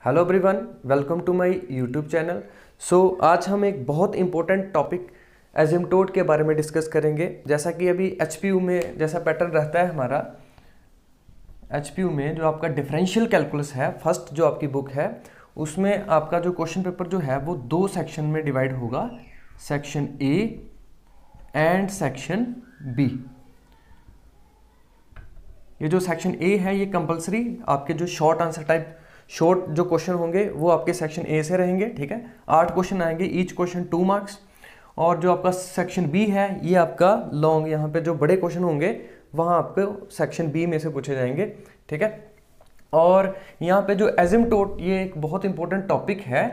Hello everyone, welcome to my YouTube channel. आज हम एक बहुत इंपॉर्टेंट टॉपिक एसिम्प्टोट के बारे में डिस्कस करेंगे। जैसा कि अभी एचपीयू में जैसा पैटर्न रहता है हमारा, एचपीयू में जो आपका डिफरेंशियल कैलकुलस है, फर्स्ट जो आपकी बुक है उसमें आपका जो क्वेश्चन पेपर जो है वो दो सेक्शन में डिवाइड होगा, section A and section B. ये जो सेक्शन ए है ये कंपलसरी आपके जो शॉर्ट आंसर टाइप शॉर्ट जो क्वेश्चन होंगे वो आपके सेक्शन ए से रहेंगे, ठीक है। 8 क्वेश्चन आएंगे, ईच क्वेश्चन 2 मार्क्स। और जो आपका सेक्शन बी है ये आपका लॉन्ग, यहाँ पे जो बड़े क्वेश्चन होंगे वहाँ आपको सेक्शन बी में से पूछे जाएंगे, ठीक है। और यहाँ पे जो एसिम्प्टोट, ये एक बहुत इंपॉर्टेंट टॉपिक है।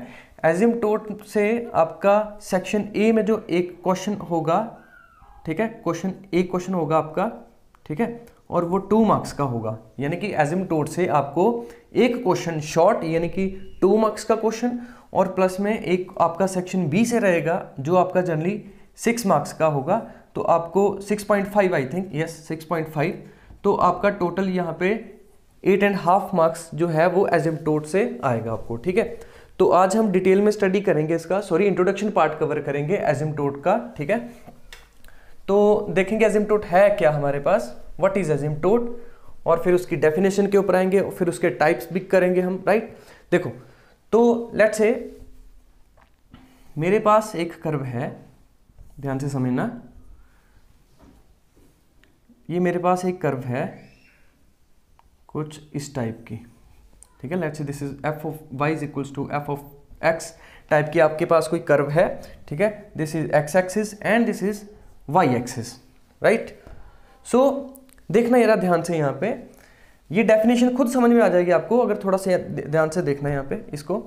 एसिम्प्टोट से आपका सेक्शन ए में जो एक क्वेश्चन होगा, ठीक है, एक क्वेश्चन होगा आपका, ठीक है, और वो 2 मार्क्स का होगा। यानी कि एसिम्प्टोट से आपको एक क्वेश्चन शॉर्ट यानी कि 2 मार्क्स का क्वेश्चन, और प्लस में एक आपका सेक्शन बी से रहेगा जो आपका जनरली 6 मार्क्स का होगा। तो आपको 6.5 आई थिंक, यस 6.5, तो आपका टोटल यहाँ पे 8.5 मार्क्स जो है वो एसिम्प्टोट से आएगा आपको, ठीक है। तो आज हम डिटेल में स्टडी करेंगे इसका, इंट्रोडक्शन पार्ट कवर करेंगे एसिम्प्टोट का, ठीक है। तो देखेंगे एसिम्प्टोट है क्या हमारे पास, व्हाट इज एसिम्प्टोट, और फिर उसकी डेफिनेशन के ऊपर आएंगे, और फिर उसके टाइप्स भी करेंगे हम, राइट। देखो, तो लेट्स से मेरे पास एक कर्व है, ध्यान से समझना, ये मेरे पास एक कर्व है कुछ इस टाइप की, ठीक है। Let's say this is f of y is equals to F of x type की आपके पास कोई कर्व है, ठीक है। This is x axis and this is y axis, right. So देखना जरा ध्यान से, यहाँ पे ये डेफिनेशन खुद समझ में आ जाएगी आपको अगर थोड़ा सा ध्यान से देखना है यहाँ पे इसको।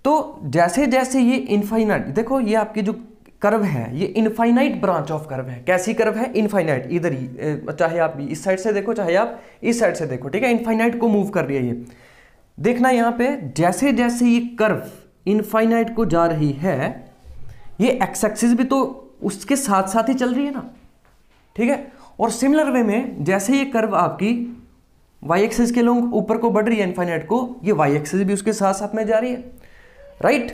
तो जैसे जैसे ये इनफाइनाइट, देखो ये आपकी जो कर्व है ये इनफाइनाइट ब्रांच ऑफ कर्व है। कैसी कर्व है? इनफाइनाइट। इधर ही, चाहे आप इस साइड से देखो चाहे आप इस साइड से देखो, ठीक है, इनफाइनाइट को मूव कर रही है ये। देखना यहाँ पे जैसे जैसे ये कर्व इनफाइनाइट को जा रही है, ये एक्स एक्सिस भी तो उसके साथ साथ ही चल रही है ना, ठीक है। और सिमिलर वे में जैसे ये कर्व आपकी वाई एक्सिस के लोग ऊपर को बढ़ रही है इनफाइनाइट को, ये वाई एक्सिस भी उसके साथ साथ में जा रही है, राइट।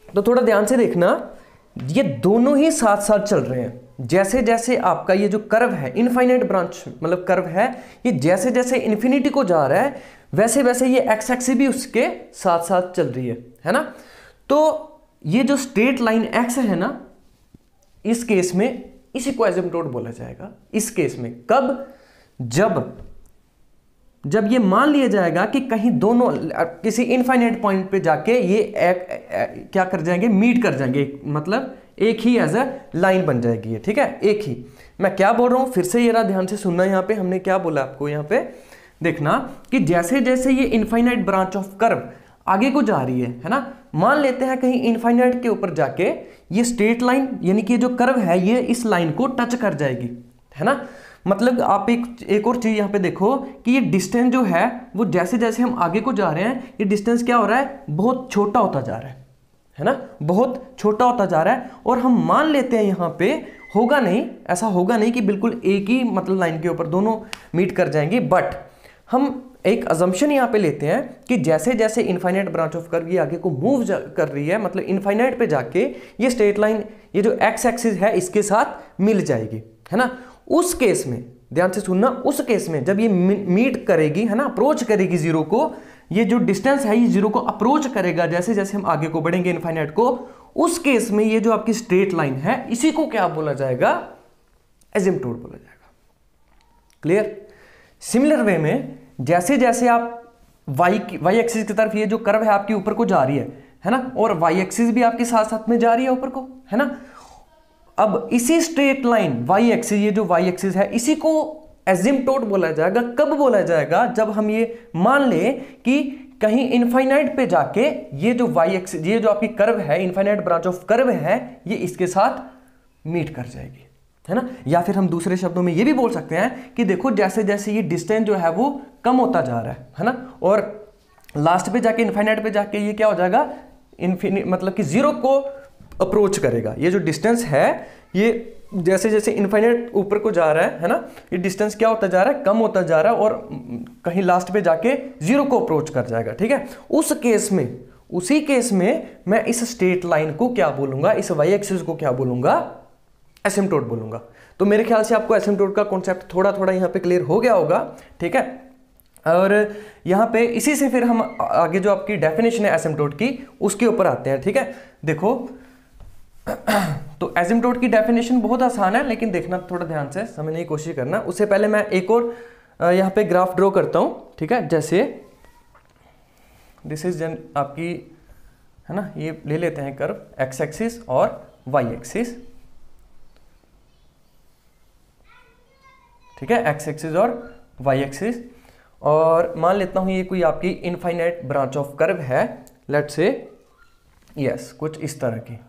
तो थोड़ा ध्यान से देखना, ये दोनों ही साथ साथ चल रहे हैं। जैसे जैसे आपका ये जो कर्व है इनफाइनाइट ब्रांच मतलब कर्व है, ये जैसे जैसे इन्फिनिटी को जा रहा है वैसे वैसे ये एक्स एक्सिस भी उसके साथ साथ चल रही है ना। तो ये जो स्ट्रेट लाइन एक्स है ना, इस केस में इसी को एसिम्प्टोट बोला जाएगा। इस केस में कब? जब ये मान लिया जाएगा कि कहीं दोनों किसी इनफाइनाइट पॉइंट पे जाके ये क्या कर जाएंगे, मीट कर जाएंगे, मतलब एक ही एज अ लाइन बन जाएगी ये, ठीक है, एक ही। मैं क्या बोल रहा हूं फिर से, ये ध्यान से सुनना। यहाँ पे हमने क्या बोला आपको, यहाँ पे देखना कि जैसे जैसे ये इनफाइनाइट ब्रांच ऑफ कर्व आगे को जा रही है ना, मान लेते हैं कहीं इनफाइनाइट के ऊपर जाके ये स्ट्रेट लाइन यानी कि जो कर्व है ये इस लाइन को टच कर जाएगी, है ना। मतलब आप एक और चीज यहाँ पे देखो कि ये डिस्टेंस जो है वो जैसे जैसे हम आगे को जा रहे हैं ये डिस्टेंस क्या हो रहा है, बहुत छोटा होता जा रहा है ना, बहुत छोटा होता जा रहा है। और हम मान लेते हैं यहाँ पे होगा नहीं, ऐसा होगा नहीं कि बिल्कुल एक ही मतलब लाइन के ऊपर दोनों मीट कर जाएंगी, बट हम एक अजम्पशन यहाँ पे लेते हैं कि जैसे जैसे इनफाइनाइट ब्रांच ऑफ कर्व ये आगे को मूव कर रही है, मतलब इनफाइनाइट पे जाके ये स्ट्रेट लाइन ये जो एक्स एक्सिस है इसके साथ मिल जाएगी, है ना। उस केस में ध्यान से सुनना, उस केस में जब ये मीट करेगी, है ना, अप्रोच करेगी जीरो को, ये जो डिस्टेंस है ये जीरो को अप्रोच करेगा जैसे जैसे हम आगे को बढ़ेंगे इनफाइनाइट को, उस केस में ये जो आपकी स्ट्रेट लाइन है इसी को क्या बोला जाएगा, एसिम्प्टोट बोला जाएगा। क्लियर? सिमिलर वे में जैसे जैसे आप वाई एक्सिस की तरफ ये जो कर्व है आपकी ऊपर को जा रही है ना, और वाई एक्सिस भी आपके साथ साथ में जा रही है ऊपर को, है ना। अब इसी स्ट्रेट लाइन वाई एक्सिस, ये जो वाई एक्सिस है इसी को एसिम्प्टोट बोला जाएगा। कब बोला जाएगा? जब हम ये मान लें कि कहीं इनफाइनाइट पे जाके ये जो वाई एक्सिस, ये जो आपकी कर्व है इनफाइनाइट ब्रांच ऑफ कर्व है, ये इसके साथ मीट कर जाएगी, है ना। या फिर हम दूसरे शब्दों में ये भी बोल सकते हैं कि देखो जैसे जैसे ये डिस्टेंस जो है वो कम होता जा रहा है ना, और लास्ट पे जाके इनफाइनाइट पे जाके ये क्या हो जाएगा, मतलब कि जीरो को अप्रोच करेगा। ये जो डिस्टेंस है ये जैसे जैसे इनफाइनाइट ऊपर को जा रहा है ना, ये डिस्टेंस क्या होता जा रहा है, कम होता जा रहा है और कहीं लास्ट पे जाके जीरो को अप्रोच कर जाएगा, ठीक है। उसी केस में मैं इस स्ट्रेट लाइन को क्या बोलूंगा, इस वाई एक्सिस को क्या बोलूंगा, एसिम्पटोट बोलूंगा। तो मेरे ख्याल से आपको एसिम्पटोट का कॉन्सेप्ट थोड़ा थोड़ा यहाँ पे क्लियर हो गया होगा, ठीक है। और यहाँ पे इसी से फिर हम आगे जो आपकी डेफिनेशन है एसिम्पटोट की उसके ऊपर आते हैं, ठीक है। देखो तो एसिम्पटोट की डेफिनेशन बहुत आसान है, लेकिन देखना थोड़ा ध्यान से समझने की कोशिश करना। उससे पहले मैं एक और यहाँ पे ग्राफ ड्रॉ करता हूँ, ठीक है। जैसे दिस इज आपकी है ना, ये ले लेते हैं कर्व एक्स एक्सिस और वाई एक्सिस, ठीक है, एक्स एक्सिस और वाई एक्सिस। और मान लेता हूं ये कोई आपकी इनफाइनाइट ब्रांच ऑफ कर्व है, लेट्स से यस कुछ इस तरह की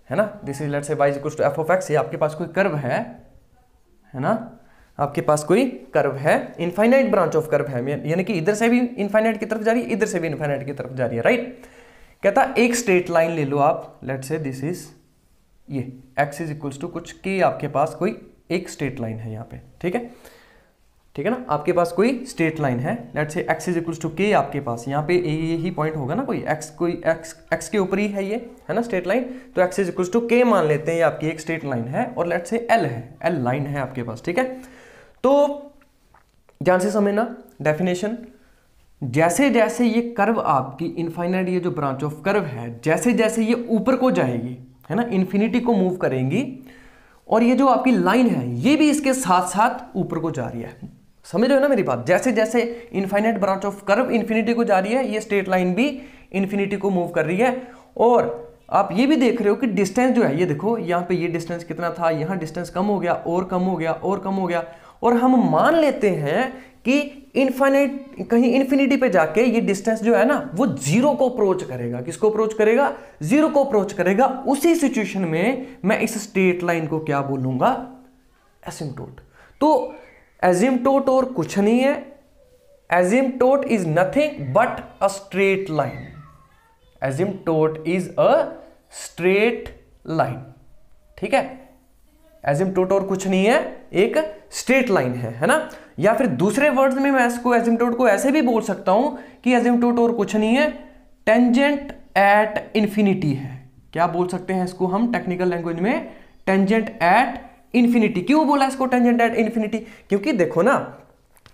है ना, this is let's say y equals to F of X. ये आपके पास कोई कर्व है ना, आपके पास कोई कर्व है, इनफाइनाइट ब्रांच ऑफ कर्व है, यानी कि इधर से भी इनफाइनाइट की तरफ जा रही है, इधर से भी इनफाइनाइट की तरफ जा रही है, राइट। कहता एक स्ट्रेट लाइन ले लो आप, लेट्स से दिस इज ये x इज इक्वल्स टू कुछ के, आपके पास कोई एक स्ट्रेट लाइन है यहाँ पे, ठीक है, ठीक है ना, आपके पास कोई स्ट्रेट लाइन है, let's say x is equals to K, आपके पास यहाँ पे यही पॉइंट होगा ना, कोई x के ऊपर ही है ये, है ना स्ट्रेट लाइन, तो x इज इक्वल्स टू के मान लेते हैं, ये आपकी एक स्ट्रेट लाइन है और लेट्स से l है, l लाइन है आपके पास, ठीक है। तो ध्यान से समझना डेफिनेशन, जैसे जैसे ये कर्व आपकी इनफाइनाइट ये जो ब्रांच ऑफ कर्व है, जैसे जैसे ये ऊपर को जाएगी, है ना, इन्फिनिटी को मूव करेंगी, और ये जो आपकी लाइन है ये भी इसके साथ साथ ऊपर को जा रही है, समझ रहे हो ना मेरी बात। जैसे जैसे infinite branch of curve infinity को जा रही है, ये स्ट्रेट लाइन भी इन्फिनिटी को मूव कर रही है। और आप ये भी देख रहे हो कि डिस्टेंस जो है, ये देखो यहाँ पे ये डिस्टेंस कितना था, यहाँ डिस्टेंस कम हो गया और कम हो गया और कम हो गया, और हम मान लेते हैं कि इनफाइनाइट कहीं इन्फिनिटी पे जाके ये डिस्टेंस जो है ना वो जीरो को अप्रोच करेगा। किसको अप्रोच करेगा? जीरो को अप्रोच करेगा। उसी सिचुएशन में मैं इस स्ट्रेट लाइन को क्या बोलूंगा? एसिम्पटोट। तो एसिम्पटोट और कुछ नहीं है, asymptote is nothing but a straight line. Asymptote is a straight line, ठीक है। एसिम्पटोट और कुछ नहीं है, एक स्ट्रेट लाइन है ना। या फिर दूसरे वर्ड्स में मैं इसको एसिम्पटोट को ऐसे भी बोल सकता हूं कि एसिम्पटोट और कुछ नहीं है, टेंजेंट एट इंफिनिटी है। क्या बोल सकते हैं इसको हम टेक्निकल लैंग्वेज में? Tangent at infinity. क्यों बोला इसको टेंजेंट एट इंफिनिटी? क्योंकि देखो ना,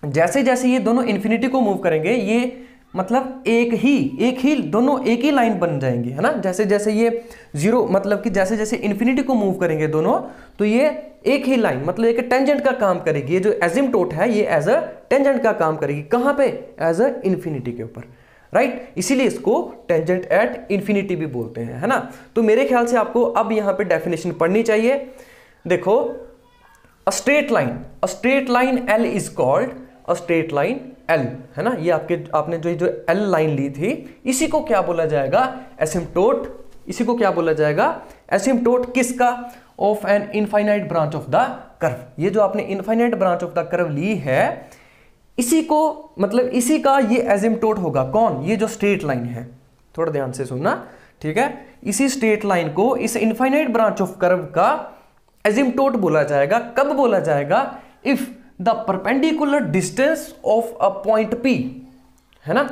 जैसे जैसे ये दोनों इंफिनिटी को मूव करेंगे, ये मतलब एक ही दोनों एक ही लाइन बन जाएंगे, है ना। जैसे जैसे ये जीरो, मतलब कि जैसे जैसे इन्फिनिटी को मूव करेंगे दोनों, तो ये एक ही लाइन, मतलब एक टेंजेंट का काम करेगी। ये जो एसिम्पटोट है ये एज अ टेंजेंट का काम करेगी। कहां पे? एज अ इन्फिनिटी के ऊपर, राइट। इसीलिए इसको टेंजेंट एट इन्फिनिटी भी बोलते हैं, है ना। तो मेरे ख्याल से आपको अब यहां पे डेफिनेशन पढ़नी चाहिए। देखो, अ straight line L is called a straight line L, है ना। ये आपने जो एल लाइन ली थी, इसी को क्या बोला जाएगा? एसिम्पटोट। इसी को क्या बोला जाएगा? एसिम्पटोट। किसका? Of an infinite branch of the curve. ये जो आपने infinite branch of the curve ली है, इसी को, मतलब इसी का ये एसिम्पटोट होगा। कौन? ये जो स्ट्रेट लाइन है। थोड़ा ध्यान से सुनना, ठीक है। इसी स्ट्रेट लाइन को, इस इनफाइनाइट ब्रांच ऑफ कर्व का एसिम्पटोट बोला जाएगा। कब बोला जाएगा? If the perpendicular distance of a point P, है ना।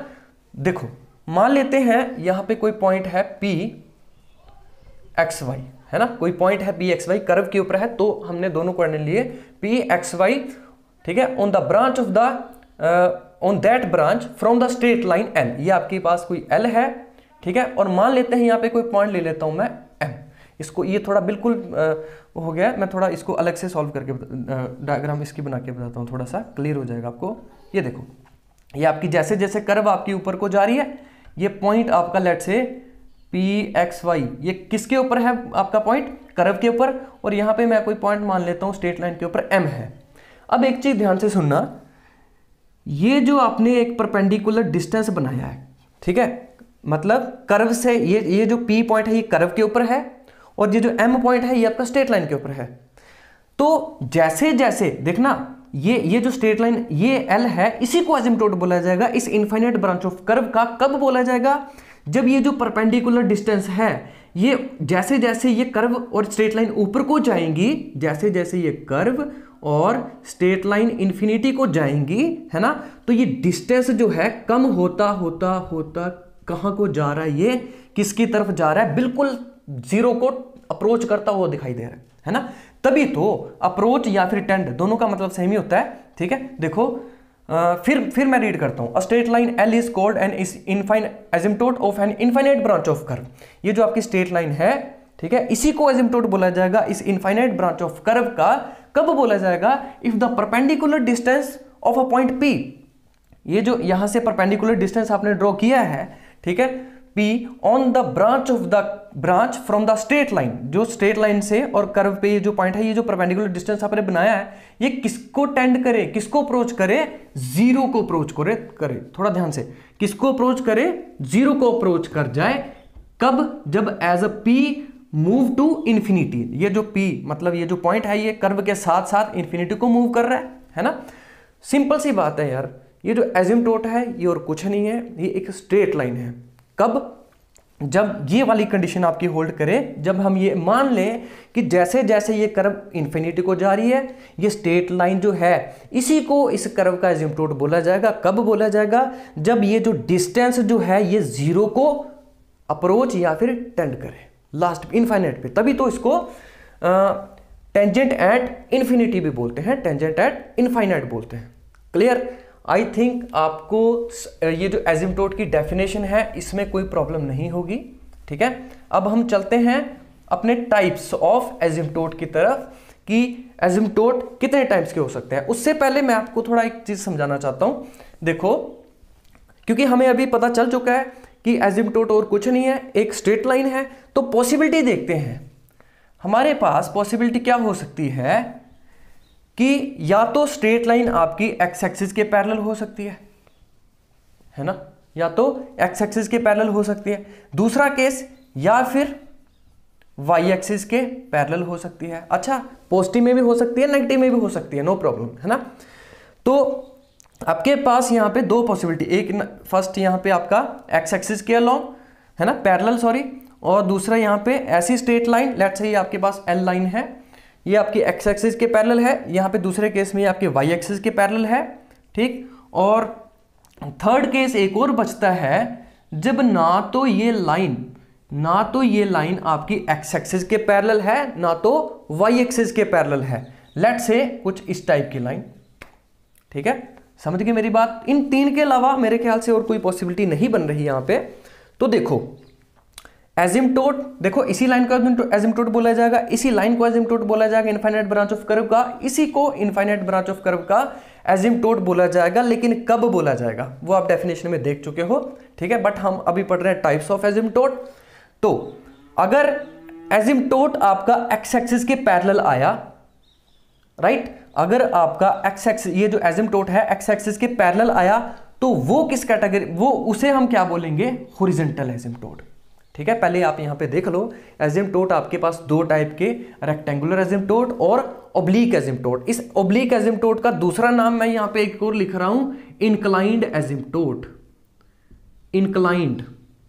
देखो, मान लेते हैं यहां पे कोई पॉइंट है P XY, है ना। कोई पॉइंट है P XY कर्व के ऊपर है, तो हमने दोनों कोऑर्डिनेट लिए P XY, ठीक है। On the branch of the on that branch from the straight line L। ये आपके पास कोई L है, ठीक है। और मान लेते हैं यहां पे कोई पॉइंट ले लेता हूं मैं M। इसको, ये थोड़ा बिल्कुल हो गया, मैं थोड़ा इसको अलग से सॉल्व करके डायग्राम इसकी बना के बताता हूँ, थोड़ा सा क्लियर हो जाएगा आपको। ये देखो, ये आपकी जैसे जैसे कर्व आपकी ऊपर को जा रही है, ये पॉइंट आपका लेट से PXY, ये किसके ऊपर है आपका पॉइंट? कर्व के ऊपर। और यहाँ पे मैं कोई पॉइंट मान लेता हूँ स्ट्रेट लाइन के ऊपर M है। अब एक चीज ध्यान से सुनना, ये जो आपने एक परपेंडिकुलर डिस्टेंस बनाया है, ठीक है, मतलब कर्व से ये जो P पॉइंट है ये कर्व के ऊपर है, और ये जो M पॉइंट है ये आपका स्ट्रेट लाइन के ऊपर है। तो जैसे जैसे देखना, ये जो स्ट्रेट लाइन ये L है, इसी को एसिम्पटोट बोला जाएगा इस इनफाइनाइट ब्रांच ऑफ कर्व का। कब बोला जाएगा? जब ये जो परपेंडिकुलर डिस्टेंस है ये जैसे जैसे ये कर्व और स्ट्रेट लाइन ऊपर को जाएंगी, जैसे जैसे ये कर्व और स्ट्रेट लाइन इन्फिनिटी को जाएंगी, है ना, तो ये डिस्टेंस जो है कम होता होता होता कहाँ को जा रहा है, ये किसकी तरफ जा रहा है, बिल्कुल जीरो को अप्रोच करता हुआ दिखाई दे रहा है ना। तभी तो अप्रोच या फिर टेंड दोनों का मतलब सेम ही होता है, ठीक है। देखो फिर मैं रीड करता हूं। A straight line L is called an infinite asymptote of an infinite branch of curve. ये जो आपकी स्ट्रेट लाइन है, ठीक है, इसी को एसिम्पटोट बोला जाएगा इस इनफाइनाइट ब्रांच ऑफ कर्व का। कब बोला जाएगा? If the perpendicular distance of a point P, ये जो यहां से परपेंडिकुलर डिस्टेंस आपने ड्रॉ किया है, ठीक है, P on the branch from the straight line, जो स्ट्रेट लाइन से और कर्व पे ये जो पॉइंट है, ये जो परपेंडिकुलर डिस्टेंस आपने बनाया है, ये किसको टेंड करे, किसको अप्रोच करे? जीरो को अप्रोच करे। थोड़ा ध्यान से, किसको अप्रोच करे? जीरो को अप्रोच कर जाए। कब? जब as a P move to infinity. ये जो P मतलब ये जो पॉइंट है, ये कर्व के साथ साथ इंफिनिटी को मूव कर रहा है ना। सिंपल सी बात है यार, ये जो एसिम्पटोट है ये और कुछ नहीं है, ये एक स्ट्रेट लाइन है। कब? जब ये वाली कंडीशन आपकी होल्ड करे, जब हम ये मान लें कि जैसे जैसे ये कर्व इंफिनिटी को जा रही है, ये स्ट्रेट लाइन जो है इसी को इस कर्व का एसिम्पटोट बोला जाएगा। कब बोला जाएगा? जब ये जो डिस्टेंस जो है ये जीरो को अप्रोच या फिर टेंड करे लास्ट इनफाइनाइट पे, तभी तो इसको टेंजेंट एट इन्फिनिटी भी बोलते हैं, टेंजेंट एट इनफाइनाइट बोलते हैं। क्लियर? आई थिंक आपको ये जो एसिम्पटोट की डेफिनेशन है इसमें कोई प्रॉब्लम नहीं होगी, ठीक है। अब हम चलते हैं अपने टाइप्स ऑफ एसिम्पटोट की तरफ कि एसिम्पटोट कितने टाइप्स के हो सकते हैं। उससे पहले मैं आपको थोड़ा एक चीज समझाना चाहता हूं। देखो, क्योंकि हमें अभी पता चल चुका है कि एसिम्पटोट और कुछ नहीं है, एक स्ट्रेट लाइन है, तो पॉसिबिलिटी देखते हैं। हमारे पास पॉसिबिलिटी क्या हो सकती है कि या तो स्ट्रेट लाइन आपकी एक्स एक्सिस के पैरेलल हो सकती है ना, या तो एक्स एक्सिस के पैरेलल हो सकती है। दूसरा केस, या फिर वाई एक्सिस के पैरेलल हो सकती है। अच्छा, पॉजिटिव में भी हो सकती है, नेगेटिव में भी हो सकती है, नो प्रॉब्लम, है ना। तो आपके पास यहाँ पे दो पॉसिबिलिटी, एक फर्स्ट यहाँ पे आपका एक्स एक्सिस के अलोंग, है ना, पैरेलल सॉरी, और दूसरा यहाँ पे ऐसी स्ट्रेट लाइन, लेट्स से आपके पास एल लाइन है, ये आपकी एक्स एक्सिस के पैरेलल है, यहाँ पे दूसरे केस में ये आपके वाई एक्सिस के पैरेलल है, ठीक। और थर्ड केस एक और बचता है, जब ना तो ये लाइन आपकी एक्स एक्सिस के पैरेलल है, ना तो वाई एक्सिस के पैरेलल है। लेट्स से कुछ इस टाइप की लाइन, ठीक है, समझ गए मेरी बात। इन तीन के अलावा मेरे ख्याल से और कोई पॉसिबिलिटी नहीं बन रही यहां पे। तो देखो एसिम्पटोट, देखो इसी लाइन को एसिम्पटोट बोला जाएगा, इसी लाइन को एसिम्पटोट बोला जाएगा इनफाइनाइट ब्रांच ऑफ कर्व का, इसी को इनफाइनाइट ब्रांच ऑफ कर्व का एसिम्पटोट बोला जाएगा। लेकिन कब बोला जाएगा वो आप डेफिनेशन में देख चुके हो, ठीक है। बट हम अभी पढ़ रहे हैं टाइप्स ऑफ एसिम्पटोट। तो अगर एसिम्पटोट आपका एक्स एक्सिस के पैरेलल आया, राइट, अगर आपका एक्स एक्सिस, ये जो एसिम्पटोट है एक्स एक्सिस के पैरेलल आया, तो वो किस कैटेगरी, वो उसे हम क्या बोलेंगे? हॉरिजॉन्टल एसिम्पटोट, ठीक है। पहले आप यहां पे देख लो, एसिम्पटोट आपके पास दो टाइप के, रेक्टेंगुलर एसिम्पटोट और ऑब्लिक एसिम्पटोट। इस ऑब्लिक एसिम्पटोट का दूसरा नाम मैं यहां पे एक और लिख रहा हूं, इंक्लाइंड एसिम्पटोट। इंक्लाइंड,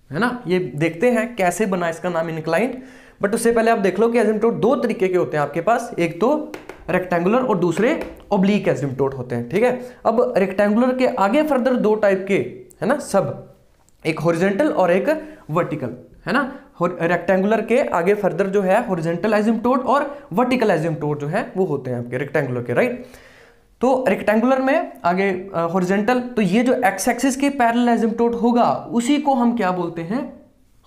है ना, ये देखते हैं कैसे बना इसका नाम इंक्लाइंड। बट उससे पहले आप देख लो कि एसिम्पटोट दो तरीके के होते हैं आपके पास, एक तो रेक्टेंगुलर और दूसरे ऑब्लिक एसिम्पटोट होते हैं, ठीक है। अब रेक्टेंगुलर के आगे फर्दर दो टाइप के, है ना, सब, एक हॉरिजॉन्टल और एक वर्टिकल, है ना। रेक्टेंगुलर के आगे फर्दर जो है हॉरिजॉन्टल एसिम्पटोट और वर्टिकल एसिम्पटोट जो है वो होते हैं आपके रेक्टेंगुलर के, राइट। तो रेक्टेंगुलर में आगे हॉरिजॉन्टल, तो ये जो एक्स एक्सिस के पैरेलल एसिम्पटोट होगा उसी को हम क्या बोलते हैं?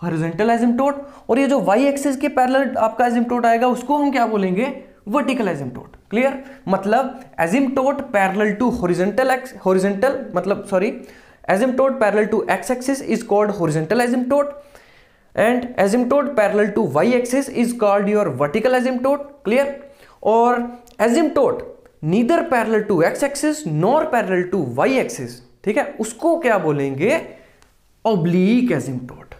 हॉरिजॉन्टल एसिम्पटोट। और ये जो वाई एक्सिस के पैरेलल आपका एसिम्पटोट आएगा उसको हम क्या बोलेंगे? वर्टिकल एसिम्पटोट। क्लियर? मतलब एसिम्पटोट पैरेलल टू हॉरिजॉन्टल मतलब sorry, asymptote parallel to x-axis is called horizontal asymptote and asymptote parallel to y-axis is called your vertical asymptote. Clear? और asymptote neither parallel to x-axis nor parallel to y-axis, ठीक है, उसको क्या बोलेंगे? oblique asymptote।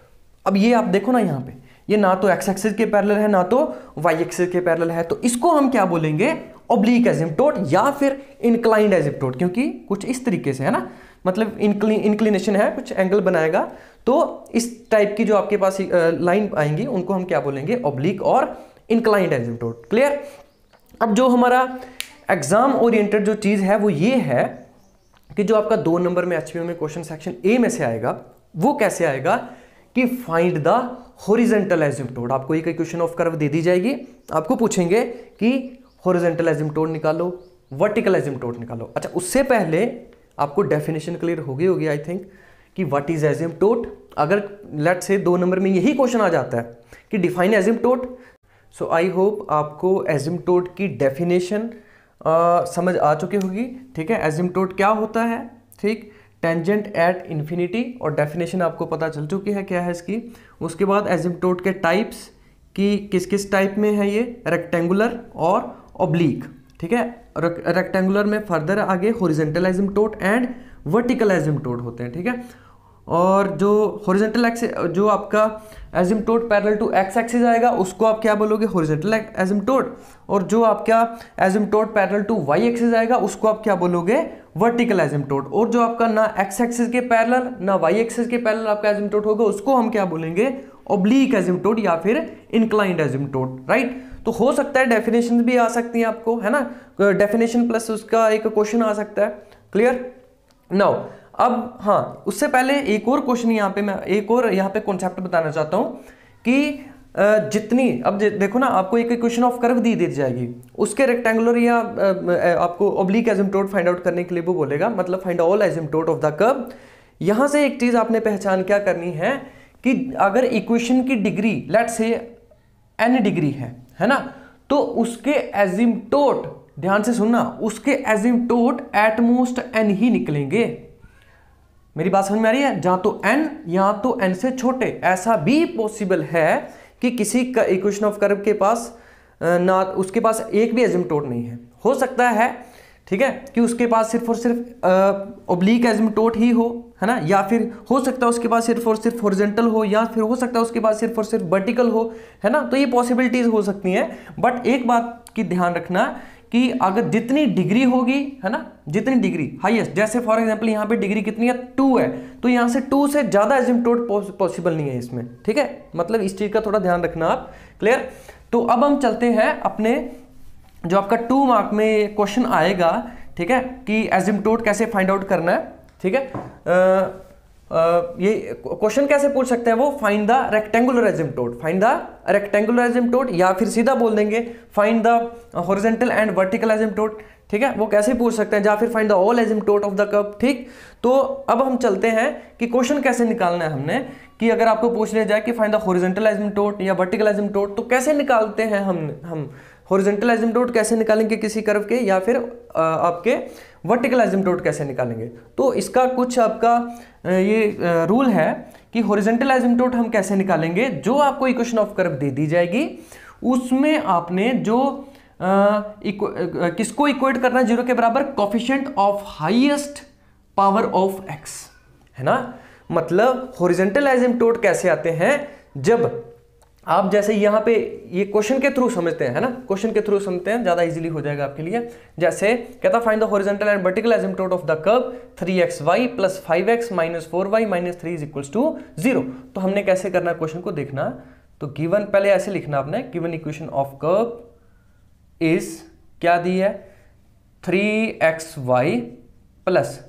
अब ये आप देखो ना, यहाँ पे ये ना तो x-axis के पैरेलल है ना तो y-axis के पैरेलल है, तो इसको हम क्या बोलेंगे? oblique asymptote या फिर inclined asymptote, क्योंकि कुछ इस तरीके से है ना, मतलब इंक्लिनेशन है, कुछ एंगल बनाएगा, तो इस टाइप की जो आपके पास लाइन आएंगी उनको हम क्या बोलेंगे, ऑब्लिक और इंक्लाइंड एजिम्प्टोट। क्लियर। अब जो हमारा एग्जाम ओरिएंटेड जो चीज है वो ये है कि जो आपका 2 नंबर में एचपीओ में क्वेश्चन सेक्शन ए में से आएगा वो कैसे आएगा कि फाइंड द हॉरिजॉन्टल एजिम्प्टोट। आपको एक इक्वेशन ऑफ कर्व दे दी जाएगी, आपको पूछेंगे कि हॉरिजॉन्टल एजिम्प्टोट निकालो, वर्टिकल एजिम्प्टोट निकालो। अच्छा, उससे पहले आपको डेफिनेशन क्लियर होगी आई थिंक कि व्हाट इज एजिम्प्टोट। अगर लेट से 2 नंबर में यही क्वेश्चन आ जाता है कि डिफाइन एजिम्प्टोट, सो आई होप आपको एजिम्प्टोट की डेफिनेशन समझ आ चुकी होगी। ठीक है, एजिम्प्टोट क्या होता है, ठीक, टेंजेंट एट इन्फिनिटी, और डेफिनेशन आपको पता चल चुकी है क्या है इसकी। उसके बाद एजिम्प्टोट के टाइप्स कि किस किस टाइप में है ये, रेक्टेंगुलर और ऑब्लिक। ठीक है, रेक्टेंगुलर में फर्दर आगे हॉरिजॉन्टल एजिम्प्टोट एंड वर्टिकल एजिम्प्टोट होते हैं। ठीक है, और जो हॉरिजॉन्टल एक्सिस, जो आपका एजिम्प्टोट पैरेलल टू एक्स एक्सिस आएगा उसको आप क्या बोलोगे, हॉरिजॉन्टल एजिम्प्टोट, और जो आपका एजिम्प्टोट पैरेलल टू वाई एक्सिस आएगा उसको आप क्या बोलोगे, वर्टिकल एजिम्प्टोट। और जो आपका ना एक्स एक्सिस के पैरेलल ना वाई एक्सिस के पैरेलल आपका एजिम्प्टोट होगा उसको हम क्या बोलेंगे, ऑब्लिक एजिम्प्टोट या फिर इंक्लाइंड एजिम्प्टोट। राइट, तो हो सकता है डेफिनेशन भी आ सकती हैं आपको, है ना, डेफिनेशन प्लस उसका एक क्वेश्चन आ सकता है। क्लियर। नाउ अब हाँ, उससे पहले एक और क्वेश्चन यहाँ पे, मैं एक और यहाँ पे कॉन्सेप्ट बताना चाहता हूँ कि जितनी, अब देखो ना, आपको एक इक्वेशन ऑफ कर्व दी जाएगी, उसके रेक्टेंगुलर या आपको ऑब्लिक एजिम्प्टोट फाइंड आउट करने के लिए वो बोलेगा, मतलब find all asymptote of the curve. यहाँ से एक चीज आपने पहचान क्या करनी है कि अगर इक्वेशन की डिग्री लेट से n डिग्री है ना, तो उसके एजिम्प्टोट, ध्यान से सुनना, उसके एजिम्प्टोट एट मोस्ट n ही निकलेंगे। मेरी बात समझ में आ रही है, जहां तो n या तो n से छोटे। ऐसा भी पॉसिबल है कि किसी का इक्वेशन ऑफ कर्व के पास ना, उसके पास एक भी एजिम्प्टोट नहीं है, हो सकता है, ठीक है, कि उसके पास सिर्फ और सिर्फ ऑब्लिक एजिम्प्टोट ही हो, है ना, या फिर हो सकता है उसके पास सिर्फ और सिर्फ हॉरिजॉन्टल हो, या फिर हो सकता है उसके पास सिर्फ और सिर्फ वर्टिकल हो, है ना। तो ये पॉसिबिलिटीज हो सकती हैं, बट एक बात की ध्यान रखना कि अगर जितनी डिग्री होगी, है ना, जितनी डिग्री हाईएस्ट, जैसे फॉर एग्जांपल यहाँ पे डिग्री कितनी है, 2 है, तो यहाँ से 2 से ज्यादा एजिम्प्टोट पॉसिबल नहीं है इसमें। ठीक है, मतलब इस चीज का थोड़ा ध्यान रखना आप। क्लियर। तो अब हम चलते हैं अपने, जो आपका 2 मार्क में क्वेश्चन आएगा, ठीक है, कि एजिम्प्टोट कैसे फाइंड आउट करना है। ठीक है, ये क्वेश्चन कैसे पूछ सकते हैं वो, find the rectangular asymptote, find the rectangular asymptote, या फिर सीधा बोल देंगे find the horizontal and vertical asymptote. ठीक है, वो कैसे पूछ सकते हैं, या फिर find the all asymptote of the curve. ठीक, तो अब हम चलते हैं कि क्वेश्चन कैसे निकालना है हमने, कि अगर आपको पूछ लिया जाए कि फाइंड द हॉरिजॉन्टल एजिम्प्टोट या वर्टिकल एजिम्प्टोट, तो कैसे निकालते हैं हम हॉरिजॉन्टल एजिम्प्टोट कैसे निकालेंगे किसी कर्व के, या फिर आपके वर्टिकल एजिम्प्टोट कैसे निकालेंगे। तो इसका कुछ आपका ये रूल है कि हॉरिजॉन्टल एजिम्प्टोट हम कैसे निकालेंगे, जो आपको इक्वेशन ऑफ कर्व दे दी जाएगी उसमें आपने जो किसको इक्वेट करना है, 0 के बराबर, coefficient of highest power of x, है ना। मतलब हॉरिजॉन्टल एजिम्प्टोट कैसे आते हैं, जब आप जैसे यहाँ पे ये क्वेश्चन के थ्रू समझते हैं, है ना, क्वेश्चन के थ्रू समझते हैं, ज्यादा इजीली हो जाएगा आपके लिए। जैसे कहता find the horizontal and vertical asymptote of the curve 3xy + 5x - 4y - 3 = 0। तो हमने कैसे करना है क्वेश्चन को देखना, तो गिवन, पहले ऐसे लिखना आपने, given equation of curve is क्या दी है, 3xy +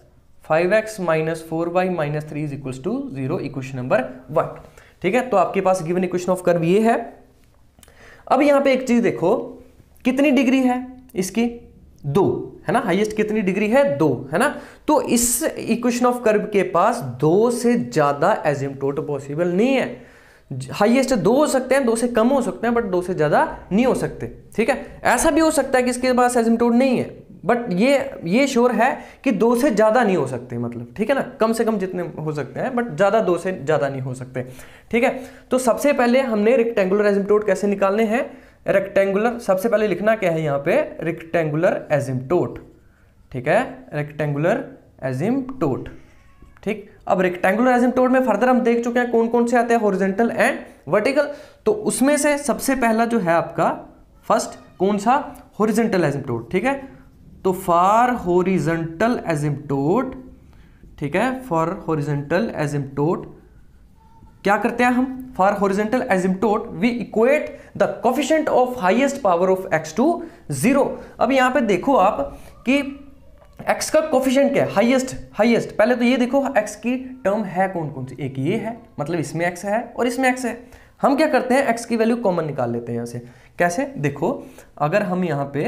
5x - 4y - 3 = 0, equation number 1। ठीक है, तो आपके पास गिवन इक्वेशन ऑफ कर्व ये है। अब यहां पे एक चीज देखो, कितनी डिग्री है इसकी, 2, है ना, हाईएस्ट कितनी डिग्री है, 2, है ना। तो इस इक्वेशन ऑफ कर्व के पास 2 से ज्यादा एजिम्प्टोट पॉसिबल नहीं है। हाईएस्ट 2 हो सकते हैं, 2 से कम हो सकते हैं, बट 2 से ज्यादा नहीं हो सकते। ठीक है, ऐसा भी हो सकता है कि इसके पास एजिम्प्टोट नहीं है, बट ये श्योर है कि 2 से ज्यादा नहीं हो सकते, मतलब, ठीक है ना, कम से कम जितने हो सकते हैं, बट ज्यादा 2 से ज्यादा नहीं हो सकते। ठीक है, तो सबसे पहले हमने रेक्टेंगुलर एजिम्प्टोट कैसे निकालने हैं, रेक्टेंगुलर, सबसे पहले लिखना क्या है यहाँ पे, रेक्टेंगुलर एजिम्प्टोट। ठीक है, रेक्टेंगुलर एजिम्प्टोट। ठीक, अब रेक्टेंगुलर एजिम्प्टोट में फर्दर हम देख चुके हैं कौन कौन से आते हैं, हॉरिजॉन्टल एंड वर्टिकल। तो उसमें से सबसे पहला जो है आपका फर्स्ट, कौन सा, हॉरिजॉन्टल एजिम्प्टोट। ठीक है, तो फॉर हॉरिजॉन्टल एजिम्प्टोट ठीक है, फॉर हॉरिजॉन्टल एसिम्प्टोट क्या करते हैं हम, for horizontal asymptote we equate the coefficient of highest power of x to 0। अब यहां पे देखो आप कि x का कोफिशिएंट क्या है, हाईएस्ट। पहले तो ये देखो x की टर्म है कौन कौन सी, एक ये है, मतलब इसमें x है और इसमें x है। हम क्या करते हैं, x की वैल्यू कॉमन निकाल लेते हैं यहां से। कैसे, देखो अगर हम यहां पे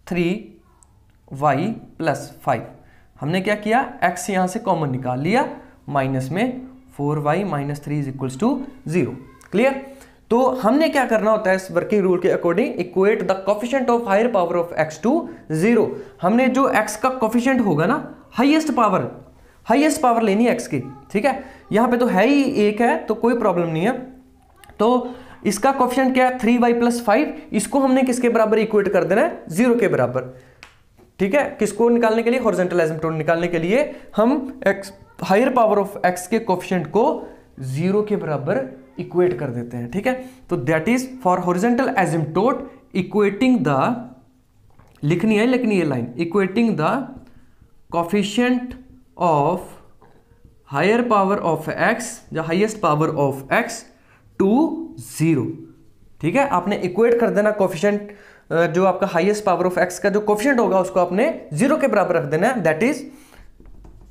3y + 5, हमने क्या किया, x यहां से कॉमन निकाल लिया, माइनस में 4y - 3 = 0। क्लियर। तो हमने क्या करना होता है इस वर्किंग रूल के according, equate the coefficient of higher power of x to 0। हमने जो x का कोफिशिएंट होगा ना, हाईएस्ट पावर लेनी है x की, ठीक है। यहां पे तो है ही एक है तो कोई प्रॉब्लम नहीं है। तो इसका कोफिशिएंट क्या है, 3y + 5, इसको हमने किसके बराबर इक्वेट कर देना है, 0 के बराबर, ठीक है। किसको निकालने के लिए, हॉरिजॉन्टल एसिम्प्टोट निकालने के लिए हम x higher power of x के कोफिशिएंट को 0 के बराबर इक्वेट कर देते हैं, ठीक है। तो that is for horizontal asymptote equating the, लिखनी है ये लाइन, equating the coefficient of higher power of x या highest power of x to 0, ठीक है। आपने इक्वेट कर देना कोफिशिएंट, जो आपका हाईएस्ट पावर ऑफ x का जो कोफिशिएंट होगा उसको आपने 0 के बराबर रख देना है। दैट इज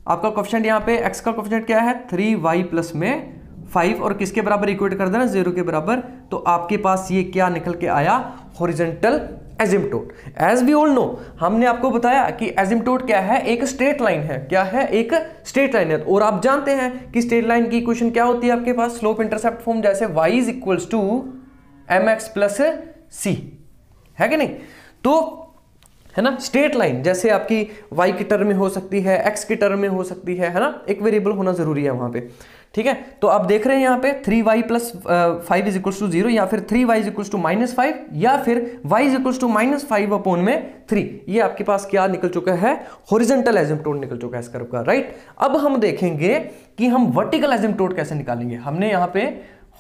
आपका कोफिशिएंट यहाँ पे x का कोफिशिएंट क्या है, 3y + में 5, और किसके बराबर इक्वेट कर देना, 0 के बराबर। तो आपके पास ये क्या निकल के आया, horizontal asymptote. As we all know, हमने आपको बताया कि एसिम्प्टोट क्या है, एक स्ट्रेट लाइन है। क्या है, एक स्ट्रेट लाइन है। और आप जानते हैं कि स्ट्रेट लाइन की इक्वेशन क्या होती है आपके पास, स्लोप इंटरसेप्ट फॉर्म, जैसे y = mx + c, है कि नहीं। तो है ना, स्ट्रेट लाइन जैसे आपकी y की टर्म में हो सकती है, x की टर्म में हो सकती है ना, एक वेरिएबल होना जरूरी है वहां पे, ठीक है। तो आप देख रहे हैं यहाँ पे 3y + 5 = 0, या फिर 3y = -5, या फिर y = -5/3। ये आपके पास क्या निकल चुका है, हॉरिजॉन्टल एसिम्प्टोट निकल चुका है इस कर्व का, राइट। अब हम देखेंगे कि हम वर्टिकल एसिम्प्टोट कैसे निकालेंगे। हमने यहाँ पे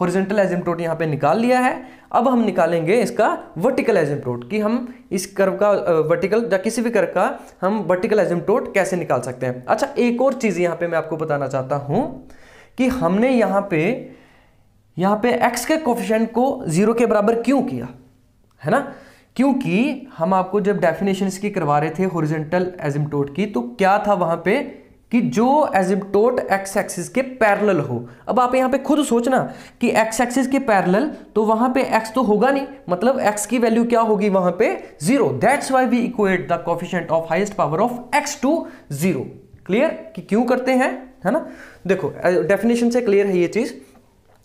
हॉरिजॉन्टल एसिम्प्टोट यहाँ पे निकाल लिया है। अब हम निकालेंगे इसका वर्टिकल एसिम्प्टोट, कि हम इस कर्व का वर्टिकल या किसी भी कर्व का हम वर्टिकल एसिम्प्टोट कैसे निकाल सकते हैं। अच्छा, एक और चीज यहाँ पे मैं आपको बताना चाहता हूं कि हमने यहाँ पे x के कोफिशिएंट को 0 के बराबर क्यों किया, है ना। क्योंकि हम आपको जब डेफिनेशन इसकी करवा रहे थे हॉरिजॉन्टल एसिम्प्टोट की, तो क्या था वहां पे कि जो एसिम्प्टोट x एक्सिस के पैरेलल हो। अब आप यहाँ पे खुद सोचना कि x एक्सिस के पैरेलल, तो वहां पे x तो होगा नहीं, मतलब x की वैल्यू क्या होगी वहां पे, 0। That's why we equate the coefficient of highest power of x to 0। Clear कि क्यों करते हैं, है ना। देखो डेफिनेशन से क्लियर है ये चीज,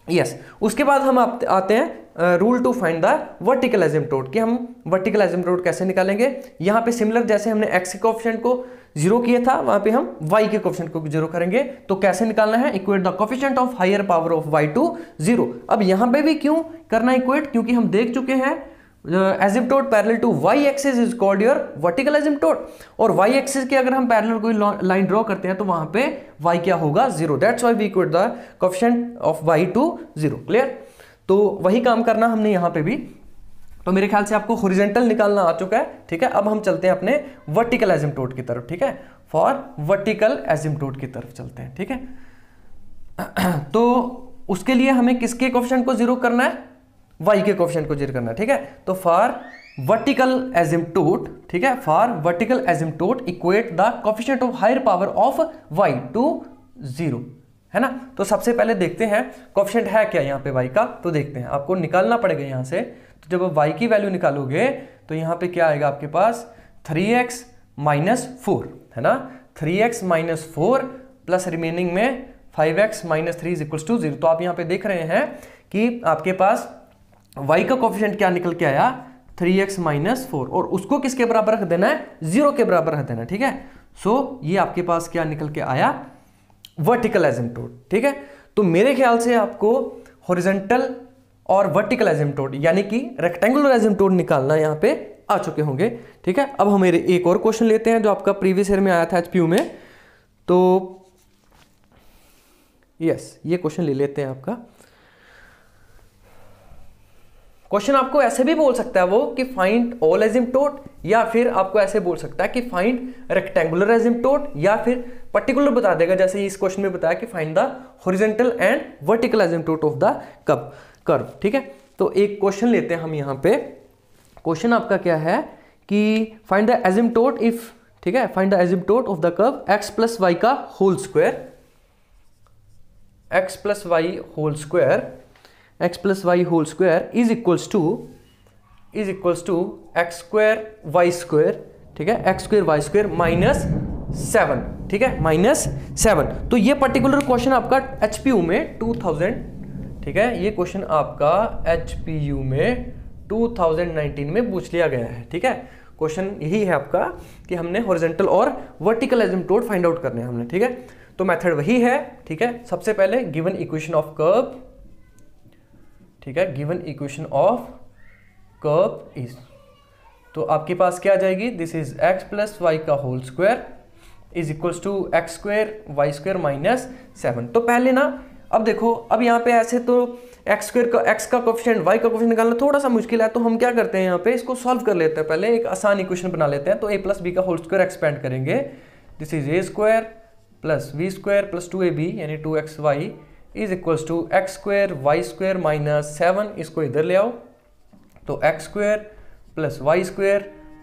यस। उसके बाद हम आते हैं rule to find the vertical asymptote, कि हम वर्टिकल एसिम्प्टोट कैसे निकालेंगे। यहाँ पे सिमिलर जैसे हमने x के कोफिशिएंट को 0 किया था, वहां पे हम y के कोफिशिएंट को 0 करेंगे। तो कैसे निकालना है, equate the coefficient of higher power of y to 0। अब यहाँ पे भी क्यों करना इक्वेट, क्योंकि हम देख चुके हैं asymptote parallel to y axis is called your vertical asymptote, और y एक्सिस के अगर हम पैरेलल कोई लाइन ड्रॉ करते हैं तो वहां पे y क्या होगा, 0। That's why we equate the coefficient of y to 0। Clear. तो वही काम करना हमने यहाँ पे भी। तो मेरे ख्याल से आपको हॉरिजॉन्टल निकालना आ चुका है, ठीक है। अब हम चलते हैं अपने वर्टिकल एसिम्प्टोट की तरफ, ठीक है। फॉर वर्टिकल एसिम्प्टोट की तरफ चलते हैं, ठीक है। तो उसके लिए हमें किसके कोफिशिएंट को 0 करना है, y के कोफिशिएंट को 0 करना है, ठीक है। तो फॉर वर्टिकल एसिम्प्टोट, ठीक है, for vertical asymptote equate the coefficient of higher power of y to 0, है ना। तो सबसे पहले देखते हैं कोफिशिएंट है क्या यहाँ पे y का, तो देखते हैं। आपको निकालना पड़ेगा यहाँ से। तो जब आप y की वैल्यू निकालोगे तो यहाँ पे क्या आएगा आपके पास, 3x - 4, है ना। 3x - 4 प्लस रिमेनिंग में 5x - 3 = 0। तो आप यहाँ पे देख रहे हैं कि आपके पास y का कोफिशिएंट क्या निकल के आया, 3x - 4, और उसको किसके बराबर रख देना है, 0 के बराबर रख देना है, ठीक है। सो ये आपके पास क्या निकल के आया, वर्टिकल एसिम्प्टोट, ठीक है। तो मेरे ख्याल से आपको हॉरिजॉन्टल और वर्टिकल एसिम्प्टोट यानी कि रेक्टेंगुलर एसिम्प्टोट निकालना यहाँ पे आ चुके होंगे, ठीक है। अब हम एक और क्वेश्चन लेते हैं जो आपका प्रीवियस ईयर में आया था HPU में। तो यस, ये क्वेश्चन ले लेते हैं आपका। क्वेश्चन आपको ऐसे भी बोल सकता है वो कि फाइंड ऑल एसिम्प्टोट, या फिर आपको ऐसे बोल सकता है कि फाइंड रेक्टेंगुलर एसिम्प्टोट, या फिर पर्टिकुलर बता देगा, जैसे इस क्वेश्चन में बताया कि find the horizontal and vertical asymptote of the curve. ठीक है, तो एक क्वेश्चन लेते हैं हम यहाँ पे। क्वेश्चन आपका क्या है कि फाइंड द एसिम्प्टोट इफ, ठीक है, find the asymptote of the curve x plus y का whole square, x plus y whole square, x plus y whole square is equals to x square y square, ठीक है, x square y square minus 7, ठीक है, minus 7। तो ये particular question आपका HPU में 2000, ठीक है, ये क्वेश्चन आपका एचपीयू में 2019 में पूछ लिया गया है। ठीक है, क्वेश्चन यही है आपका कि हमने हॉरिजॉन्टल और वर्टिकल एसिम्प्टोट फाइंड आउट करने हैं हमने। ठीक है, तो मेथड वही है। ठीक है, सबसे पहले गिवन इक्वेशन ऑफ कर्व, ठीक है, given equation of curve is, तो आपके पास क्या आ जाएगी, this is x plus y का whole square is equals to x square y square minus 7। तो पहले ना, अब देखो, अब यहाँ पे ऐसे तो एक्स स्क्वायर का, एक्स का कोफिशिएंट, वाई का कोफिशिएंट निकालना थोड़ा सा मुश्किल है, तो हम क्या करते हैं यहाँ पे इसको सॉल्व कर लेते हैं। पहले एक आसान इक्वेशन बना लेते हैं। तो ए प्लस बी का होल स्क्वायर एक्सपेंड करेंगे, this is a square plus b square plus 2ab यानी 2xy is equals to x square y square minus 7। इसको इधर ले आओ, तो x square plus y square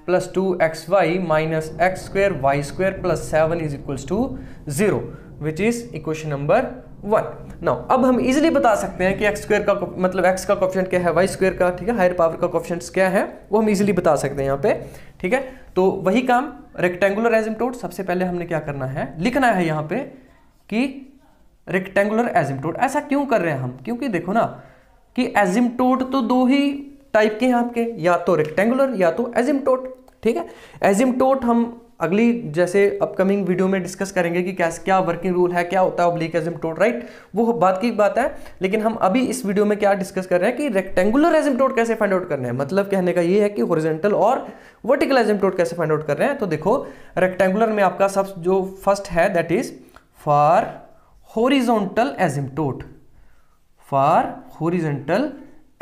plus 2xy minus x square y square plus 7 is equals to 0, which is equation number 1। Now अब हम easily बता सकते हैं कि एक्स स्क्वायर का मतलब एक्स का कोफिशिएंट क्या है, वाई स्क्वायर का, ठीक है, हायर पावर का कोफिशिएंट्स क्या है, वो हम इजीली बता सकते हैं यहाँ पे। ठीक है, तो वही काम रेक्टेंगुलर एसिम्प्टोट, सबसे पहले हमने क्या करना है, लिखना है यहाँ पे कि रेक्टेंगुलर एसिम्प्टोट। ऐसा क्यों कर रहे हैं हम, क्योंकि देखो ना कि एसिम्प्टोट तो दो ही टाइप के हैं आपके, या तो रेक्टेंगुलर या तो एसिम्प्टोट। ठीक है, एसिम्प्टोट हम अगली जैसे अपकमिंग वीडियो में डिस्कस करेंगे कि क्या वर्किंग रूल है, क्या होता है ऑब्लिक एसिम्प्टोट, राइट, वो बात की बात है। लेकिन हम अभी इस वीडियो में क्या डिस्कस कर रहे हैं कि रेक्टेंगुलर एसिम्प्टोट कैसे फाइंड आउट करना है। मतलब कहने का ये है कि हॉरिजॉन्टल और वर्टिकल एसिम्प्टोट कैसे फाइंड आउट कर रहे हैं। तो देखो रेक्टेंगुलर में आपका सब जो फर्स्ट है that is for horizontal asymptote, for horizontal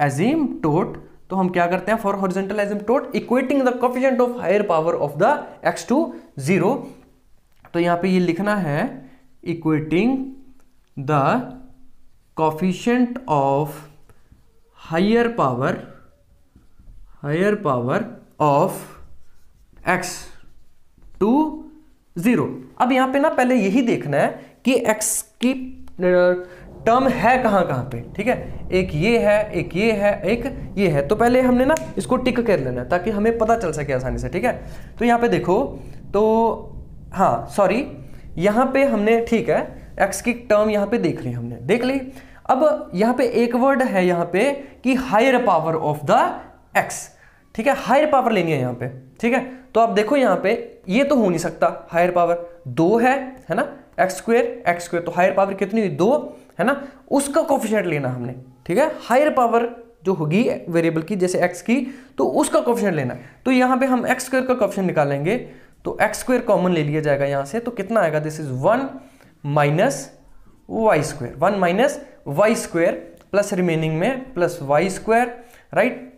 asymptote, तो हम क्या करते हैं for horizontal asymptote equating the coefficient of higher power of the x to 0। तो यहां पे ये लिखना है equating the coefficient of higher power of x to 0। अब यहां पे ना पहले यही देखना है कि एक्स की टर्म है कहां कहां पे। ठीक है, एक ये है, एक ये है, एक ये है। तो पहले हमने ना इसको टिक कर लेना है ताकि हमें पता चल सके आसानी से। ठीक है, तो यहां पे देखो, तो हाँ सॉरी, यहां पे हमने, ठीक है, एक्स की टर्म यहां पे देख ली, हमने देख ली। अब यहां पे एक वर्ड है यहां पे कि higher power of the x. ठीक है, हायर पावर लेनी है यहां पे। ठीक है, तो आप देखो यहां पे ये तो हो नहीं सकता, हायर पावर 2 है ना, एक्स स्क्वायर, तो हायर पावर कितनी हुई, 2 है ना, उसका कोफिशिएंट लेना हमने। ठीक है, हायर पावर जो होगी वेरिएबल की जैसे एक्स की, तो उसका कोफिशिएंट लेना है। तो यहां पे हम एक्स स्क्वायर का कोफिशिएंट निकालेंगे, तो एक्स स्क्वायर कॉमन ले लिया जाएगा यहां से, तो कितना आएगा, this is 1 minus y square, 1 minus y square plus remaining में plus y square, right,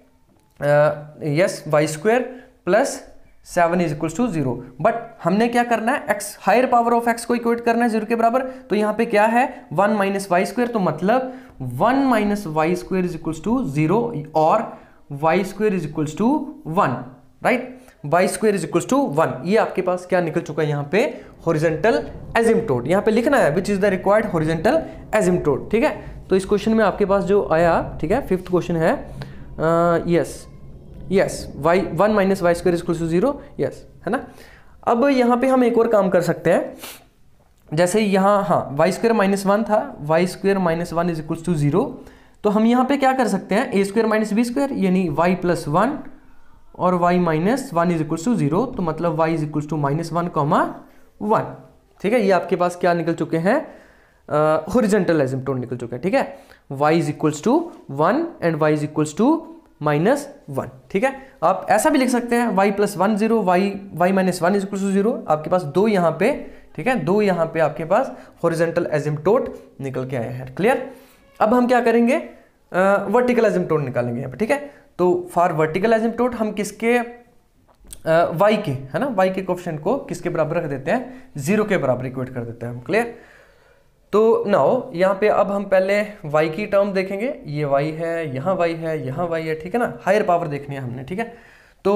yes, y square plus 7 is equal to 0। But हमने क्या करना है, x higher power of x को इक्वेट करना है 0 के बराबर। तो यहाँ पे क्या है 1 माइनस वाई स्क्वायर, तो मतलब 1 minus y square is equal to 0 और y square is equal to 1, right, y square is equal to 1। ये आपके पास क्या निकल चुका है यहाँ पे, हॉरिजॉन्टल एसिम्प्टोट। यहाँ पे लिखना है which is the required horizontal asymptote. ठीक है, तो इस क्वेश्चन में आपके पास जो आया, ठीक है, 5th क्वेश्चन है, yes, y 1 minus y square equal to 0, yes, है ना। अब यहाँ पे हम एक और काम कर सकते हैं, जैसे यहाँ, हाँ, वाई स्क्वायर माइनस 1 था, y square minus 1 is equal to 0। तो हम यहाँ पे क्या कर सकते हैं, a square minus b square यानी वाई प्लस 1 और y minus 1 is equal to 0, तो मतलब y is equal to minus 1 comma 1। ठीक है, ये आपके पास क्या निकल चुके हैं, हॉरिजॉन्टल एसिम्प्टोट निकल चुके हैं। ठीक है, y is equals to 1 and y is equals to minus 1। ठीक है, आप ऐसा भी लिख सकते हैं y plus 1 0, y minus 1 is equal to 0। आपके पास 2 यहाँ पे, ठीक है, 2 यहाँ पे आपके पास हॉरिजॉन्टल एसिम्प्टोट निकल के आए हैं। क्लियर। अब हम क्या करेंगे, वर्टिकल एसिम्पटोट निकालेंगे यहाँ पे, ठीक है। तो फॉर वर्टिकल एसिम्पटोट हम किसके y के, है ना, y के कोफिशिएंट को किसके बराबर रख देते हैं, 0 के बराबर इक्वेट कर देते हैं हम, क्लियर। तो नाउ यहाँ पे अब हम पहले y की टर्म देखेंगे, ये y है, यहाँ y है, यहाँ y है, ठीक है ना, हायर पावर देखनी है हमने, ठीक है। तो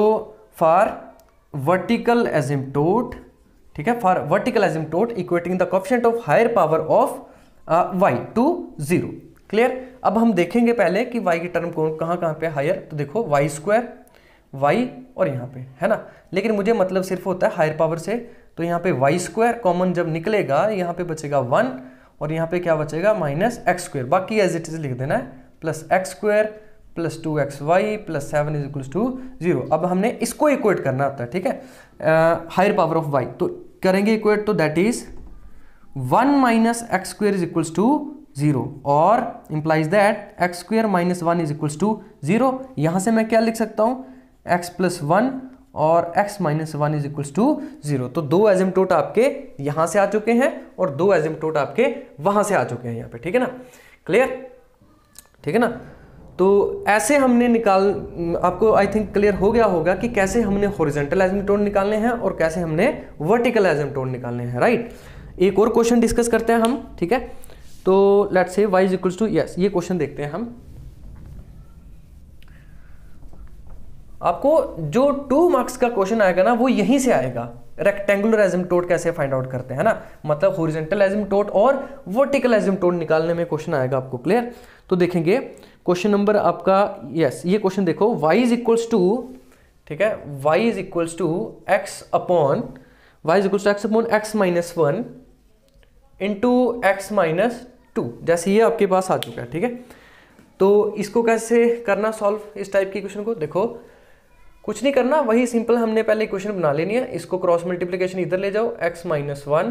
फॉर वर्टिकल एसिम्पटोट, ठीक है, for vertical asymptote equating the coefficient of higher power of y to 0, clear. अब हम देखेंगे पहले कि y की टर्म कौन कहाँ पे हायर, तो देखो y स्क्वायर, y और यहाँ पे, है ना, लेकिन मुझे मतलब सिर्फ होता है हायर पावर से, तो यहाँ पे y स्क्वायर कॉमन जब निकलेगा यहाँ पे बचेगा 1 और यहाँ पे क्या बचेगा माइनस एक्स स्क्वायर, बाकी एज इट इज लिख देना है, plus x square plus 2xy plus 7 is equals to 0। अब हमने इसको इक्वेट करना होता है, ठीक है, हायर पावर ऑफ y, तो करेंगे इक्वेट, तो that is 1 minus x square is equals to 0 और implies that x square minus 1 is equals to 0। यहाँ से मैं क्या लिख सकता हूँ, x प्लस 1 और x minus 1 is equals to 0। तो दो एसिम्पटोट आपके यहाँ से आ चुके हैं और दो एसिम्पटोट आपके वहाँ से आ चुके हैं यहाँ पे, ठीक है ना, क्लियर, ठीक है ना। तो ऐसे हमने आपको आई थिंक क्लियर हो गया होगा कि कैसे हमने हॉरिजॉन्टल एसिम्पटोट निकालने हैं और कैसे हमने वर्टिकल एसिम्पटोट निकालने हैं, राइट। एक और क्वेश्चन डिस्कस करते हैं हम, ठीक है। तो let's say y is equals to, yes, ये क्वेश्चन देखते हैं हम। आपको जो 2 मार्क्स का क्वेश्चन आएगा ना वो यहीं से आएगा, रेक्टेंगुलर एसिम्पटोट कैसे फाइंड आउट करते हैं ना, मतलब हॉरिजॉन्टल एसिम्पटोट और वर्टिकल एसिम्पटोट निकालने में क्वेश्चन आएगा आपको, क्लियर। तो देखेंगे क्वेश्चन नंबर आपका, यस, ये क्वेश्चन देखो, y इज इक्वल्स टू, ठीक है, y is equals to x upon x minus 1 into x minus 2, जैसे ये आपके पास आ चुका है, ठीक है। तो इसको कैसे करना सॉल्व, इस टाइप की क्वेश्चन को, देखो कुछ नहीं करना, वही सिंपल हमने पहले इक्वेशन बना लेनी है, इसको क्रॉस मल्टीप्लिकेशन इधर ले जाओ, x minus 1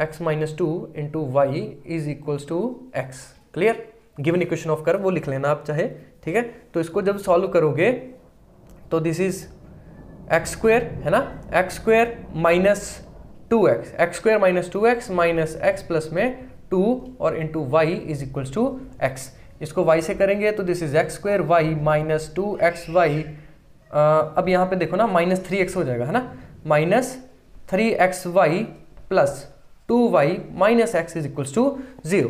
x minus 2 into y is equals to x, clear. Given equation of curve वो लिख लेना आप चाहे, ठीक है। तो इसको जब सॉल्व करोगे तो दिस इज एक्स स्क्वेयर, है ना, x square minus 2x, x square minus 2x minus x plus में 2 और into y is equals to x। इसको y से करेंगे तो this is x square y minus 2xy, अब यहाँ पे देखो ना माइनस 3x हो जाएगा, है ना, minus 3xy plus 2y minus x is equals to 0,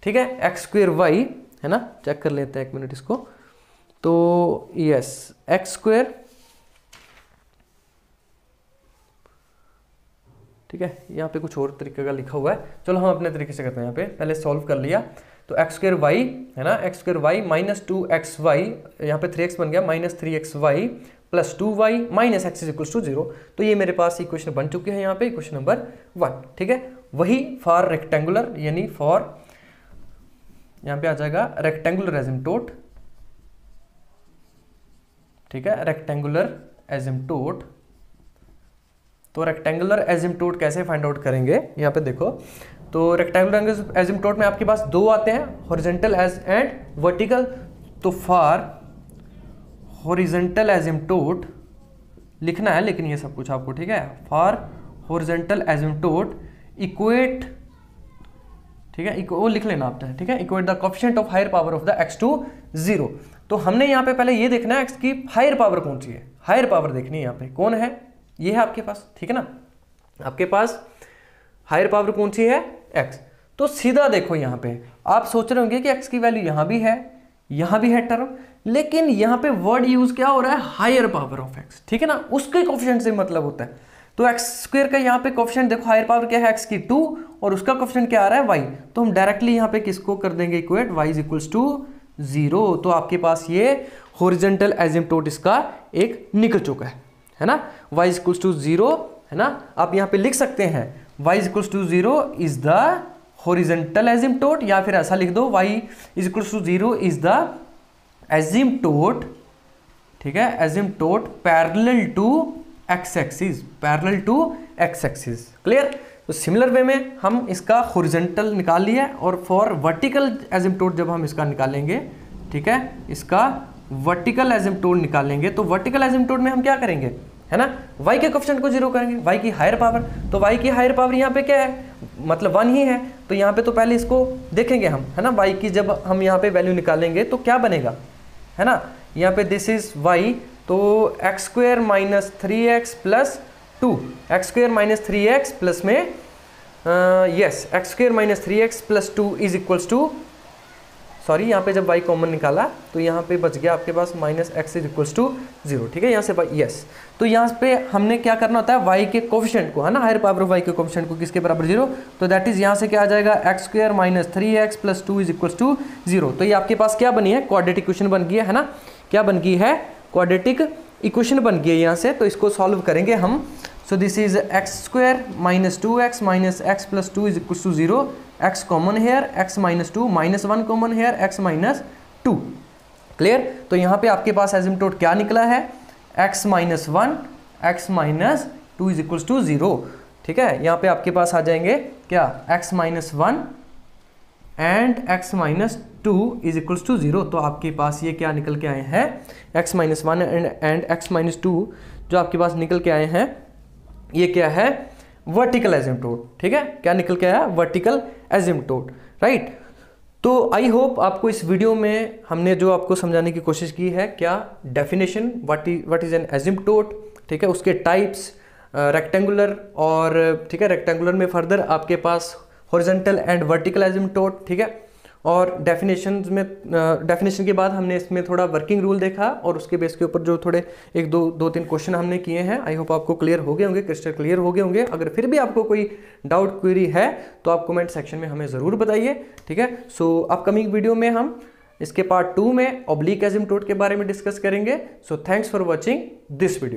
ठीक है। एक्स स्क्वेयर वाई, है ना, चेक कर लेते हैं एक मिनट इसको, तो यस, एक्स स्क्वेयर, ठीक है, यहाँ पे कुछ और तरीके का लिखा हुआ है, चलो हम अपने तरीके से करते हैं। यहाँ पे पहले सॉल्व कर लिया, तो एक्स स्क्वेयर वाई, है ना, x square y minus 2xy, यहाँ पे 3x बन गया, minus 3xy plus 2y minus x is equals to 0। तो ये मेरे पास इक्वेशन बन चुकी है यहाँ पे, इक्वेशन नंबर 1, ठीक है। वही फॉर रेक्टेंगुलर, यानी फॉर, यहाँ पे आ जाएगा रेक्टेंगुलर एसिम्पटोट, ठीक है, रेक्टेंगुलर एसिम्पटोट। तो रेक्टेंगुलर एसिम्पटोट कैसे फाइंड आउट करेंगे, यहाँ पे देखो, तो रेक्टेंगुलर एसिम्पटोट में आपके पास दो आते हैं, हॉरिजॉन्टल एंड वर्टिकल। तो फॉर हॉरिजॉन्टल एसिम्पटोट लिखना है, लेकिन ये सब कुछ आपको, ठीक है, फॉर हॉरिजॉन्टल एसिम्पटोट इक्वेट, ठीक है, वो लिख लेना आप, ठीक है, equate the coefficient of higher power of the x to 0। तो हमने यहाँ पे पहले ये देखना है x की हायर पावर कौन सी है, हायर पावर देखनी है यहाँ पे, कौन है, ये है आपके पास, ठीक है ना, आपके पास हायर पावर कौन सी है, x। तो सीधा देखो यहाँ पे आप सोच रहे होंगे कि x की वैल्यू यहाँ भी है, यहाँ भी है टर्म, लेकिन यहाँ पे वर्ड यूज क्या हो रहा है, हायर पावर ऑफ x, ठीक है ना, उसके कोएफिशिएंट से मतलब होता है। तो एक्स स्क्वायर का यहाँ पे कोएफिशिएंट देखो, हायर पावर क्या है x की 2 और उसका कोएफिशिएंट क्या आ रहा है y, तो हम डायरेक्टली यहाँ पे किसको कर देंगे equate, y is equals to 0। तो आपके पास ये हॉरिजॉन्टल एसिम्पटोट इसका एक निकल चुका है ना, y इज इक्वल्स टू 0, है ना। आप यहाँ पे लिख सकते हैं y is equals to 0 is the horizontal asymptote, या फिर ऐसा लिख दो y is equals to 0 is the asymptote, ठीक है, asymptote parallel to x axis, parallel to x axis, clear. तो सिमिलर वे में हम इसका हॉरिजॉन्टल निकाल लिया, और फॉर वर्टिकल एसिम्पटोट जब हम इसका निकालेंगे, ठीक है, इसका वर्टिकल एसिम्पटोट निकालेंगे, तो वर्टिकल एसिम्पटोट में हम क्या करेंगे, है ना, y के कोएफिशिएंट को 0 करेंगे, y की हायर पावर। तो y की हायर पावर यहाँ पे क्या है, मतलब 1 ही है, तो यहाँ पे तो पहले इसको देखेंगे हम, है ना। y की जब हम यहाँ पे वैल्यू निकालेंगे तो क्या बनेगा, है ना। यहाँ पे दिस इज y, तो x square minus 3x plus 2, x square minus 3x plus में yes x square minus 3x plus 2 is equals to, sorry यहाँ पे जब y कॉमन निकाला तो यहाँ पे बच गया आपके पास minus x is equals to 0, ठीक है। यहाँ से यस, तो यहाँ पे हमने क्या करना होता है, y के कोफिशिएंट को, है ना, हायर पावर ऑफ y के कोफिशिएंट को किसके बराबर 0, तो दैट इज यहाँ से क्या आ जाएगा, x square minus 3x plus 2 is equals to 0। तो ये आपके पास क्या बनी है, क्वाड्रेटिक इक्वेशन बन गई है ना, क्या बन गई है, क्वाड्रेटिक इक्वेशन बन गई है यहाँ से। तो इसको सॉल्व करेंगे हम। So this is x square minus 2x minus x plus 2 is equals to 0, x common here, x minus 2 minus 1 common here, x minus 2, clear. तो यहाँ पे आपके पास एसिम्पटोट क्या निकला है, x minus 1 x minus 2 is equals to 0, ठीक है। यहाँ पे आपके पास आ जाएंगे क्या, x minus 1 and x minus 2 is equals to 0। तो आपके पास ये क्या निकल के आए हैं, x minus 1 and x minus 2 जो आपके पास निकल के आए हैं, ये क्या है, वर्टिकल एसिम्पटोट, ठीक है। क्या निकल के आया, वर्टिकल एसिम्पटोट, राइट। तो आई होप आपको इस वीडियो में हमने जो आपको समझाने की कोशिश की है, क्या डेफिनेशन व्हाट इज एन एसिम्पटोट, ठीक है, उसके टाइप्स रेक्टेंगुलर और, ठीक है, रेक्टेंगुलर में फर्दर आपके पास हॉरिजॉन्टल एंड वर्टिकल एसिम्पटोट, ठीक है। और डेफिनेशन के बाद हमने इसमें थोड़ा वर्किंग रूल देखा और उसके बेस के ऊपर जो थोड़े एक दो तीन क्वेश्चन हमने किए हैं। आई होप आपको क्लियर हो गए होंगे, क्रिस्टल क्लियर हो गए होंगे। अगर फिर भी आपको कोई डाउट क्वेरी है तो आप कमेंट सेक्शन में हमें ज़रूर बताइए, ठीक है। सो अपकमिंग वीडियो में हम इसके पार्ट 2 में ऑब्लिक एसिम्पटोट के बारे में डिस्कस करेंगे। So thanks for watching this video.